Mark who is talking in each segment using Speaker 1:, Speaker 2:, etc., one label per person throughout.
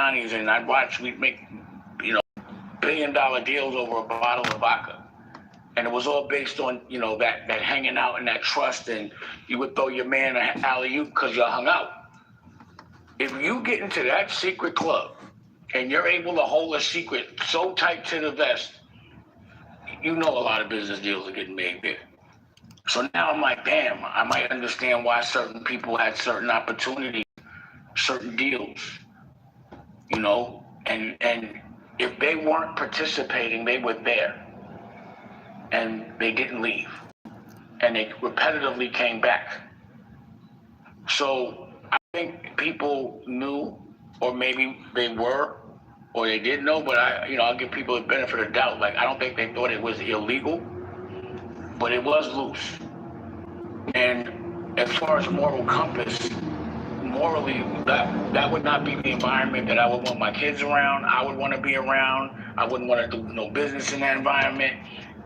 Speaker 1: Gianni's, and I'd watch, we'd make, $1 billion deals over a bottle of vodka. And it was all based on, that hanging out and that trust, and you would throw your man an alley-oop because y'all hung out. If you get into that secret club and you're able to hold a secret so tight to the vest, a lot of business deals are getting made there. So now I'm like, damn, I might understand why certain people had certain opportunities, certain deals, and if they weren't participating, they were there and they didn't leave and they repetitively came back. So I think people knew, or maybe they were, or they didn't know, but I'll give people the benefit of the doubt. Like, I don't think they thought it was illegal, but it was loose. And as far as moral compass, morally, that would not be the environment that I would want my kids around. I would want to be around. I wouldn't want to do no business in that environment.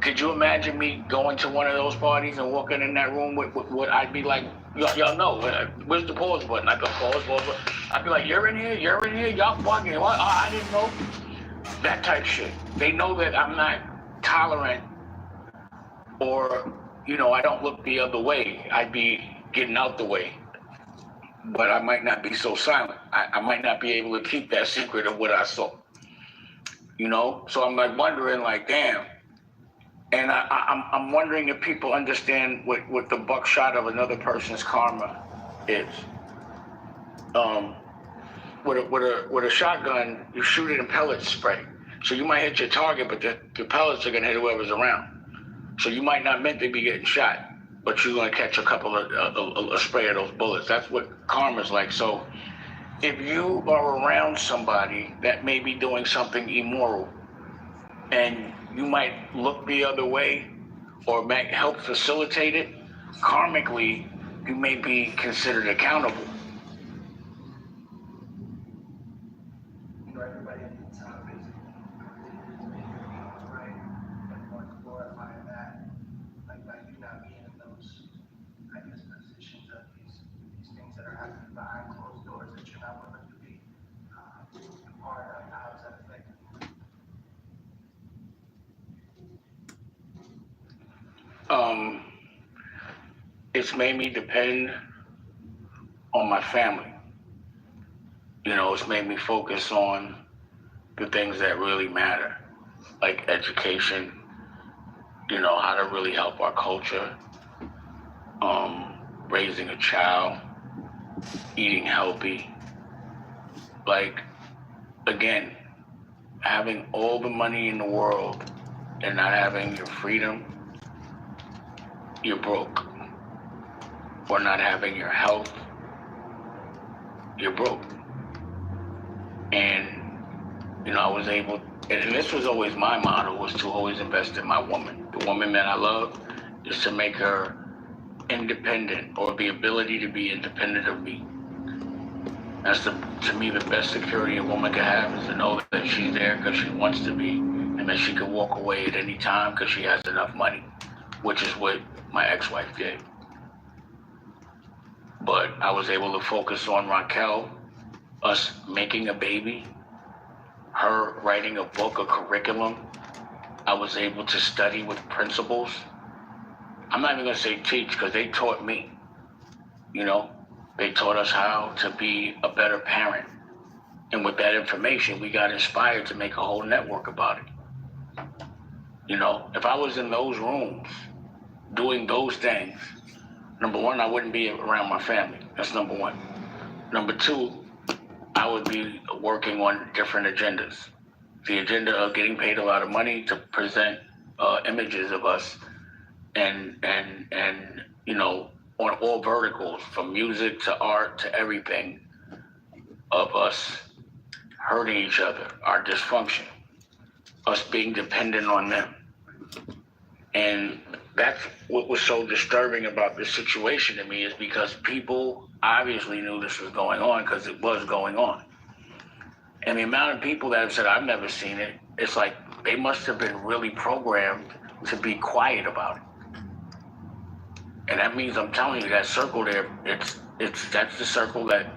Speaker 1: Could you imagine me going to one of those parties and walking in that room with what I'd be like, y'all know, where's the pause button? I go pause button. I'd be like, you're in here, y'all fucking, what? Oh, I didn't know. That type shit. They know that I'm not tolerant, or, I don't look the other way. I'd be getting out the way. But I might not be so silent. I might not be able to keep that secret of what I saw. So I'm like wondering, like, damn. And I'm wondering if people understand what the buckshot of another person's karma is. With a shotgun, you shoot it in pellets spray. So you might hit your target, but the pellets are gonna hit whoever's around. So you might not meant to be getting shot, but you're gonna catch a couple of a spray of those bullets. That's what karma's like. So if you are around somebody that may be doing something immoral, and you might look the other way or might help facilitate it, karmically, you may be considered accountable.
Speaker 2: Everybody at the top is right? And want to glorify that, like you not being in those, positions of these things that are happening behind closed doors that you're not willing to be part of. How does that affect you?
Speaker 1: It's made me depend on my family. It's made me focus on the things that really matter, like education, how to really help our culture, raising a child, eating healthy. Like, again, having all the money in the world and not having your freedom, you're broke. Or not having your health, you're broke. And, I was able, and this was always my motto, was to always invest in my woman. The woman that I love is to make her independent, or the ability to be independent of me. That's, to me, the best security a woman can have, is to know that she's there because she wants to be, and that she can walk away at any time because she has enough money, which is what my ex-wife did. But I was able to focus on Raquel, us making a baby, her writing a book, a curriculum. I was able to study with principals. I'm not even gonna say teach, because they taught me. They taught us how to be a better parent. And with that information, we got inspired to make a whole network about it. If I was in those rooms doing those things, number one, I wouldn't be around my family. That's number one. Number two, I would be working on different agendas. The agenda of getting paid a lot of money to present images of us and on all verticals, from music to art to everything, of us hurting each other, our dysfunction, us being dependent on them. And that's what was so disturbing about this situation to me, is because people obviously knew this was going on, because it was going on. And the amount of people that have said, I've never seen it, it's like they must have been really programmed to be quiet about it. And that means, I'm telling you, that circle there, that's the circle that,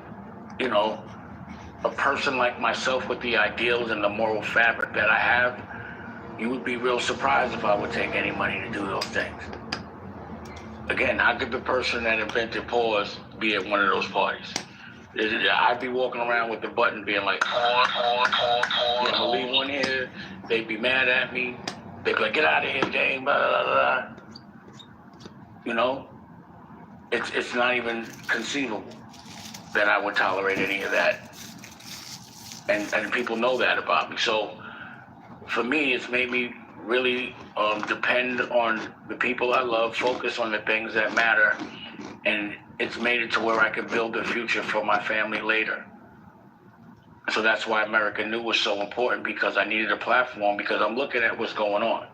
Speaker 1: a person like myself with the ideals and the moral fabric that I have, you would be real surprised if I would take any money to do those things. Again, how could the person that invented pause be at one of those parties? I'd be walking around with the button being like, pause, pause, pause, pause. I'm gonna leave one here. They'd be mad at me. They'd be like, get out of here, Dane, blah, blah, blah. You know? It's not even conceivable that I would tolerate any of that. And people know that about me. So for me, it's made me really depend on the people I love, focus on the things that matter, and it's made it to where I can build a future for my family later. So that's why American New was so important, because I needed a platform, because I'm looking at what's going on.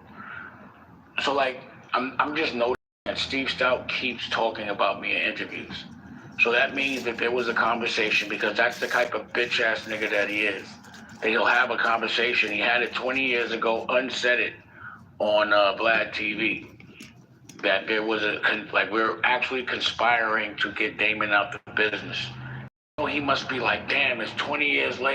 Speaker 1: So like, I'm just noticing that Steve Stout keeps talking about me in interviews. So that means that there was a conversation, because that's the type of bitch ass nigga that he is. That he'll have a conversation. He had it 20 years ago, unsaid it on Vlad TV. That there was we're actually conspiring to get Damon out the business. He must be like, damn, it's 20 years later.